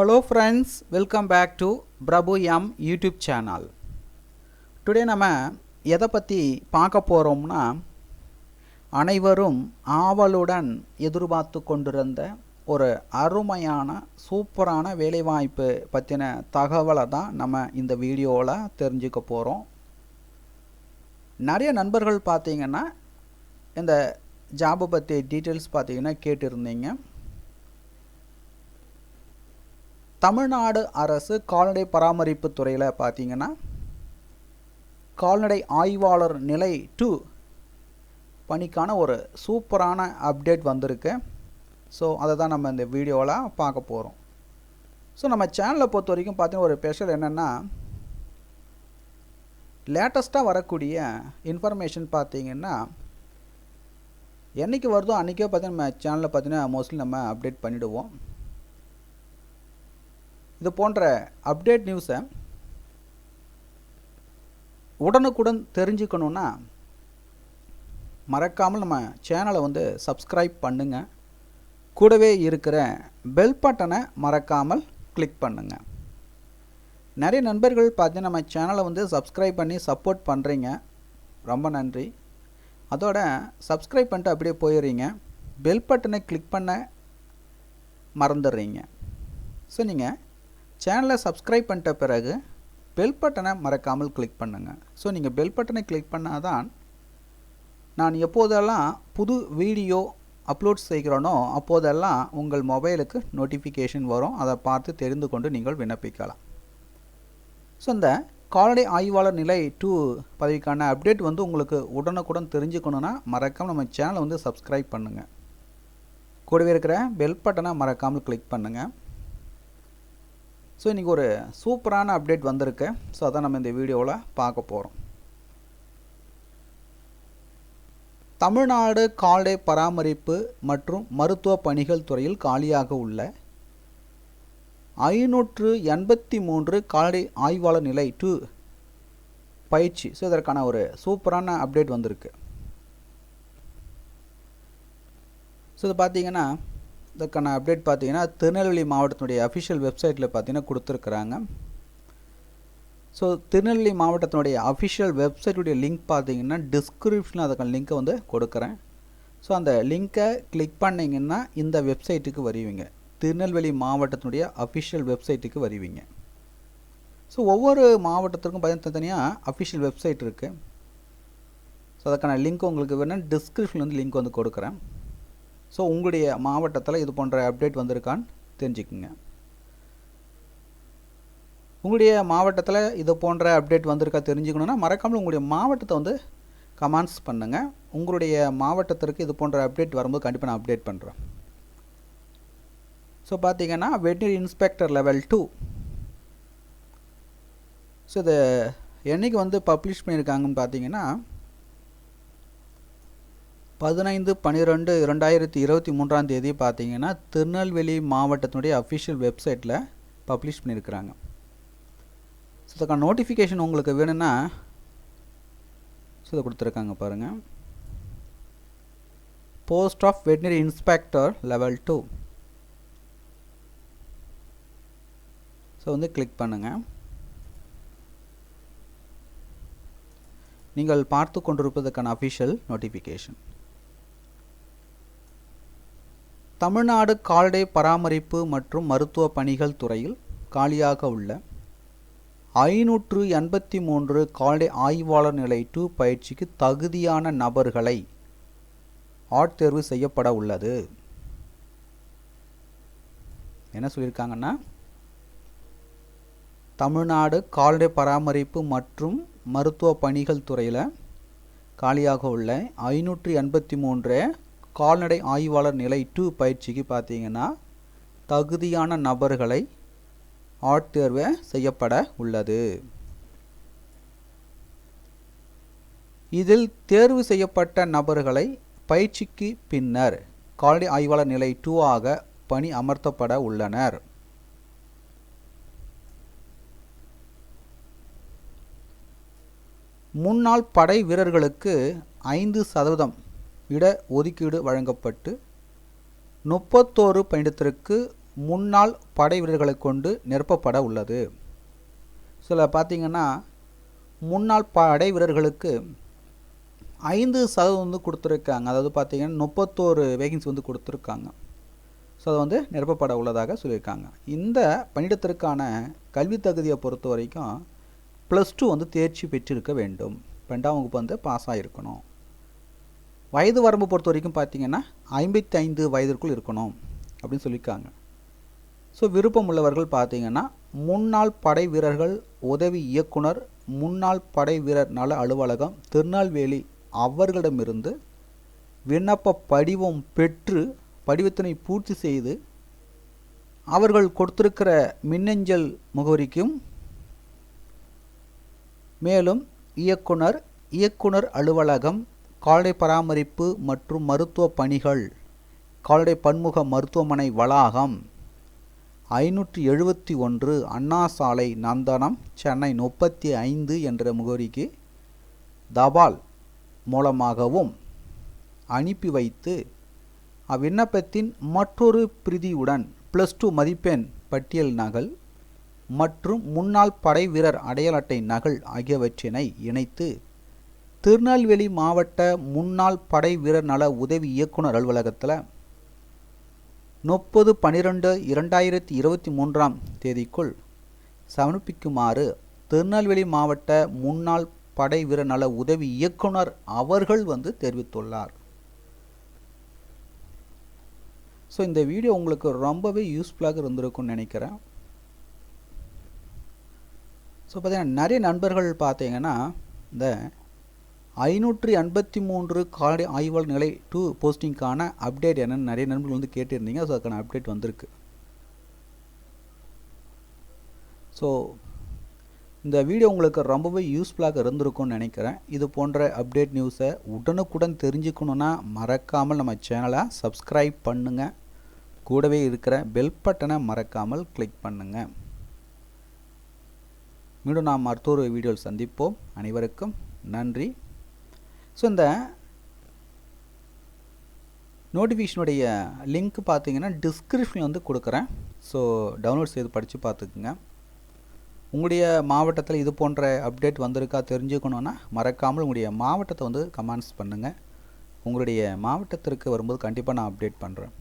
Hello friends, welcome back to Prabhu M YouTube channel. Today நம்ம எதை பற்றி பார்க்க போகிறோம்னா, அனைவரும் ஆவலுடன் எதிர்பார்த்து கொண்டிருந்த ஒரு அருமையான சூப்பரான வேலைவாய்ப்பு பற்றின தகவலை தான் நம்ம இந்த வீடியோவில் தெரிஞ்சுக்க போகிறோம். நிறைய நண்பர்கள் பார்த்தீங்கன்னா இந்த ஜாபை பற்றி டீட்டெயில்ஸ் பார்த்தீங்கன்னா கேட்டிருந்தீங்க. தமிழ்நாடு அரசு கால்நடை பராமரிப்பு துறையில் பார்த்தீங்கன்னா கால்நடை ஆய்வாளர் நிலை 2 பணிக்கான ஒரு சூப்பரான அப்டேட் வந்திருக்கு. ஸோ அதை தான் நம்ம இந்த வீடியோவில் பார்க்க போகிறோம். ஸோ நம்ம சேனலை பொறுத்த வரைக்கும் பார்த்தீங்கன்னா ஒரு ஸ்பெஷல் என்னென்னா, லேட்டஸ்ட்டாக வரக்கூடிய இன்ஃபர்மேஷன் பார்த்தீங்கன்னா என்றைக்கு வருதோ அன்றைக்கே பார்த்தீங்கன்னா நம்ம சேனலில் பார்த்தீங்கன்னா மோஸ்ட்லி நம்ம அப்டேட் பண்ணிவிடுவோம். இது போன்ற அப்டேட் நியூஸை உடனுக்குடன் தெரிஞ்சுக்கணுன்னா மறக்காமல் நம்ம சேனலை வந்து சப்ஸ்கிரைப் பண்ணுங்கள். கூடவே இருக்கிற பெல் பட்டனை மறக்காமல் கிளிக் பண்ணுங்கள். நிறைய நண்பர்கள் பார்த்தீங்கன்னா நம்ம சேனலை வந்து சப்ஸ்கிரைப் பண்ணி சப்போர்ட் பண்ணுறீங்க, ரொம்ப நன்றி. அதோட சப்ஸ்கிரைப் பண்ணிட்டு அப்படியே போயிடுறீங்க, பெல் பட்டனை கிளிக் பண்ண மறந்துடுறீங்க. ஸோ நீங்கள் சேனலை சப்ஸ்கிரைப் பண்ணிட்ட பிறகு பெல் பட்டனை மறக்காமல் கிளிக் பண்ணுங்கள். ஸோ நீங்கள் பெல் பட்டனை கிளிக் பண்ணால் தான் நான் எப்போதெல்லாம் புது வீடியோ அப்லோட் செய்கிறேனோ அப்போதெல்லாம் உங்கள் மொபைலுக்கு நோட்டிஃபிகேஷன் வரும். அதை பார்த்து தெரிந்து கொண்டு நீங்கள் விண்ணப்பிக்கலாம். ஸோ இந்த கால்நடை ஆய்வாளர் நிலை 2 பதவிக்கான அப்டேட் வந்து உங்களுக்கு உடனுக்குடன் தெரிஞ்சுக்கணுன்னா மறக்காமல் நம்ம சேனலை வந்து சப்ஸ்கிரைப் பண்ணுங்கள். கூடவே இருக்கிற பெல் பட்டனை மறக்காமல் கிளிக் பண்ணுங்கள். ஸோ இன்றைக்கி ஒரு சூப்பரான அப்டேட் வந்திருக்கு. ஸோ அதான் நம்ம இந்த வீடியோவில் பார்க்க போகிறோம். தமிழ்நாடு கால்நடை பராமரிப்பு மற்றும் மருத்துவ பணிகள் துறையில் காலியாக உள்ள 583 கால்நடை ஆய்வாளர் நிலை 2 பயிற்சி. ஸோ இதற்கான ஒரு சூப்பரான அப்டேட் வந்திருக்கு. ஸோ இது பார்த்தீங்கன்னா இதற்கான அப்டேட் பார்த்தீங்கன்னா திருநெல்வேலி மாவட்டத்தினுடைய அஃபிஷியல் வெப்சைட்டில் பார்த்தீங்கன்னா கொடுத்துருக்குறாங்க. ஸோ திருநெல்வேலி மாவட்டத்தினுடைய அஃபிஷியல் வெப்சைட்டுடைய லிங்க் பார்த்தீங்கன்னா டிஸ்கிரிப்ஷனில் அதுக்கான லிங்க்கை வந்து கொடுக்குறேன். ஸோ அந்த லிங்க்கை கிளிக் பண்ணிங்கன்னா இந்த வெப்சைட்டுக்கு வருவீங்க, திருநெல்வேலி மாவட்டத்தினுடைய அஃபிஷியல் வெப்சைட்டுக்கு வருவீங்க. ஸோ ஒவ்வொரு மாவட்டத்திற்கும் பார்த்தீங்கன்னா தனியாக அஃபிஷியல் வெப்சைட் இருக்குது. ஸோ அதுக்கான லிங்க் உங்களுக்கு வேணும், டிஸ்கிரிப்ஷனில் வந்து லிங்க் வந்து கொடுக்குறேன். ஸோ உங்களுடைய மாவட்டத்தில் இது போன்ற அப்டேட் வந்திருக்கான்னு தெரிஞ்சுக்குங்க. உங்களுடைய மாவட்டத்தில் இது போன்ற அப்டேட் வந்திருக்கா தெரிஞ்சுக்கணுன்னா மறக்காமல் உங்களுடைய மாவட்டத்தை வந்து கமெண்ட்ஸ் பண்ணுங்கள். உங்களுடைய மாவட்டத்திற்கு இது போன்ற அப்டேட் வரும்போது கண்டிப்பாக நான் அப்டேட் பண்ணுறேன். ஸோ பார்த்தீங்கன்னா வெட்டரி இன்ஸ்பெக்டர் லெவல் 2. ஸோ இது என்றைக்கு வந்து பப்ளிஷ் பண்ணியிருக்காங்கன்னு பார்த்தீங்கன்னா 15/12/2023 பார்த்தீங்கன்னா திருநெல்வேலி மாவட்டத்தினுடைய அஃபிஷியல் வெப்சைட்டில் பப்ளிஷ் பண்ணியிருக்கிறாங்க. ஸோ இதுக்கான நோட்டிஃபிகேஷன் உங்களுக்கு வேணும்னா ஸோ இதை கொடுத்துருக்காங்க பாருங்கள், post of veterinary inspector level 2. So வந்து கிளிக் பண்ணுங்கள். நீங்கள் பார்த்து கொண்டிருப்பதற்கான அஃபிஷியல் நோட்டிஃபிகேஷன். தமிழ்நாடு கால்நடை பராமரிப்பு மற்றும் மருத்துவ பணிகள் துறையில் காலியாக உள்ள 583 கால்நடை ஆய்வாளர் நிலை 2 பயிற்சிக்கு தகுதியான நபர்களை ஆட்தேர்வு செய்யப்பட உள்ளது. என்ன சொல்லியிருக்காங்கன்னா, தமிழ்நாடு கால்நடை பராமரிப்பு மற்றும் மருத்துவ பணிகள் துறையில் காலியாக உள்ள 583 கால்நடை ஆய்வாளர் நிலை 2 பயிற்சிக்கு பார்த்தீங்கன்னா தகுதியான நபர்களை ஆட்தேர்வு செய்யப்பட உள்ளது. இதில் தேர்வு செய்யப்பட்ட நபர்களை பயிற்சிக்கு பின்னர் கால்நடை ஆய்வாளர் நிலை 2 ஆக பணி அமர்த்தப்பட உள்ளனர். முன்னாள் படை வீரர்களுக்கு 5% இட ஒதுக்கீடு வழங்கப்பட்டு 31 பணியிடத்திற்கு முன்னாள் படை வீரர்களை கொண்டு நிரப்பப்பட உள்ளது. சில பார்த்தீங்கன்னா முன்னாள் படை வீரர்களுக்கு 5% வந்து கொடுத்துருக்காங்க. அதாவது பார்த்தீங்கன்னா 31 வேகன்சி வந்து கொடுத்துருக்காங்க. ஸோ அது வந்து நிரப்பப்பட உள்ளதாக சொல்லியிருக்காங்க. இந்த பணியிடத்திற்கான கல்வி தகுதியை பொறுத்த வரைக்கும் +2 வந்து தேர்ச்சி பெற்றிருக்க வேண்டும். 2ஆம் வகுப்பு வந்து பாஸ் ஆகிருக்கணும். வயது வரம்பு பொறுத்த வரைக்கும் பார்த்தீங்கன்னா 55 வயதிற்குள் இருக்கணும் அப்படின்னு சொல்லியிருக்காங்க. ஸோ விருப்பம் உள்ளவர்கள் பார்த்தீங்கன்னா முன்னாள் படை வீரர்கள் உதவி இயக்குனர், முன்னாள் படை வீரர் நல அலுவலகம், திருநெல்வேலி அவர்களிடமிருந்து விண்ணப்ப படிவம் பெற்று படிவத்தினை பூர்த்தி செய்து அவர்கள் கொடுத்திருக்கிற மின்னஞ்சல் முகவரிக்கும், மேலும் இயக்குனர் அலுவலகம், கால்நடை பராமரிப்பு மற்றும் மருத்துவ பணிகள், கால்நடை பன்முக மருத்துவமனை வளாகம், 571 அண்ணா சாலை, நந்தனம், சென்னை 35 என்ற முகவரிக்கு தபால் மூலமாகவும் அனுப்பி வைத்து அவ்விண்ணப்பத்தின் மற்றொரு பிரதியுடன் +2 மதிப்பெண் பட்டியல் நகல் மற்றும் முன்னாள் படை வீரர் அடையாள அட்டை நகல் ஆகியவற்றினை இணைத்து திருநெல்வேலி மாவட்ட முன்னாள் படை வீரர் நல உதவி இயக்குனர் அலுவலகத்தில் 30/12/2023 தேதிக்குள் சமர்ப்பிக்குமாறு திருநெல்வேலி மாவட்ட முன்னாள் படை வீரர் நல உதவி இயக்குனர் அவர்கள் வந்து தெரிவித்துள்ளார். ஸோ இந்த வீடியோ உங்களுக்கு ரொம்பவே யூஸ்ஃபுல்லாக இருந்திருக்கும்னு நினைக்கிறேன். ஸோ பார்த்தீங்கன்னா நிறைய நண்பர்கள் பார்த்தீங்கன்னா இந்த 583 கால்நடை ஆய்வாளர் நிலை 2 போஸ்டிங்கான அப்டேட் என்னன்னு நிறைய நண்பர்கள் வந்து கேட்டிருந்தீங்க. ஸோ அதுக்கான அப்டேட் வந்திருக்கு. ஸோ இந்த வீடியோ உங்களுக்கு ரொம்பவே யூஸ்ஃபுல்லாக இருந்திருக்கும்னு நினைக்கிறேன். இது போன்ற அப்டேட் நியூஸை உடனுக்குடன் தெரிஞ்சுக்கணுன்னா மறக்காமல் நம்ம சேனலை சப்ஸ்கிரைப் பண்ணுங்கள். கூடவே இருக்கிற பெல் பட்டனை மறக்காமல் கிளிக் பண்ணுங்கள். மீண்டும் நாம் மற்றொரு வீடியோவில் சந்திப்போம். அனைவருக்கும் நன்றி. ஸோ இந்த நோட்டிஃபிகேஷனுடைய லிங்க் பார்த்தீங்கன்னா டிஸ்கிரிப்ஷனில் வந்து கொடுக்குறேன். ஸோ டவுன்லோட் செய்து படித்து பார்த்துக்குங்க. உங்களுடைய மாவட்டத்தில் இது போன்ற அப்டேட் வந்திருக்கா தெரிஞ்சுக்கணுன்னா மறக்காமல் உங்களுடைய மாவட்டத்தை வந்து கமெண்ட்ஸ் பண்ணுங்கள். உங்களுடைய மாவட்டத்திற்கு வரும்போது கண்டிப்பாக நான் அப்டேட் பண்ணுறேன்.